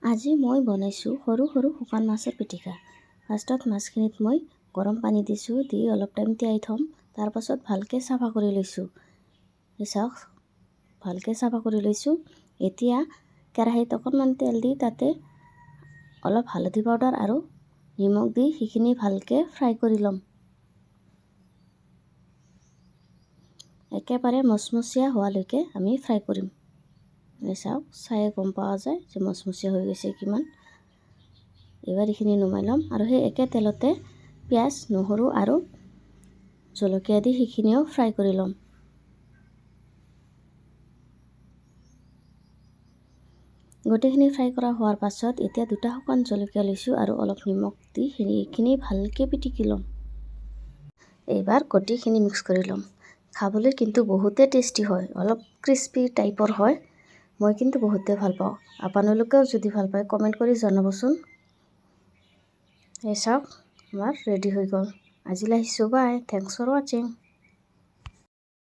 আজি মই বনাইছোঁ সৰু সৰু শুকান মাছৰ পিটিকা। ফাৰ্ষ্টত মাছখিনিত মই গৰম পানী দিছোঁ, দি অলপ টাইম তিয়াই থ'ম। তাৰপাছত ভালকৈ চাফা কৰি লৈছোঁ। চাওক, ভালকৈ চাফা কৰি লৈছোঁ। এতিয়া কেৰাহীত অকণমান তেল দি তাতে অলপ হালধি পাউডাৰ আৰু নিমখ দি সেইখিনি ভালকৈ ফ্ৰাই কৰি ল'ম। একেবাৰে মচমচীয়া হোৱালৈকে আমি ফ্ৰাই কৰিম। চাওক, চাই গম পোৱা যায় যে মচমচীয়া হৈ গৈছে কিমান। এবাৰ এইখিনি নমাই ল'ম আৰু সেই একে তেলতে পিঁয়াজ, নহৰু আৰু জলকীয়া দি সেইখিনিও ফ্ৰাই কৰি ল'ম। গোটেইখিনি ফ্ৰাই কৰা হোৱাৰ পাছত এতিয়া 2টা শুকান জলকীয়া লৈছোঁ আৰু অলপ নিমখ দি এইখিনি ভালকৈ পিটিকি ল'ম। এইবাৰ গোটেইখিনি মিক্স কৰি ল'ম। খাবলৈ কিন্তু বহুতেই টেষ্টি হয়, অলপ ক্ৰিস্পি টাইপৰ হয়। মই কিন্তু বহুতে ভাল পাওঁ। আপোনালোকেও যদি ভাল পায় কমেণ্ট কৰি জনাবচোন। এই চাওক, আমাৰ ৰেডি হৈ গ'ল। আজিলৈ আহিছোঁ, বাই, থেংকছ ফৰ ৱাচিং।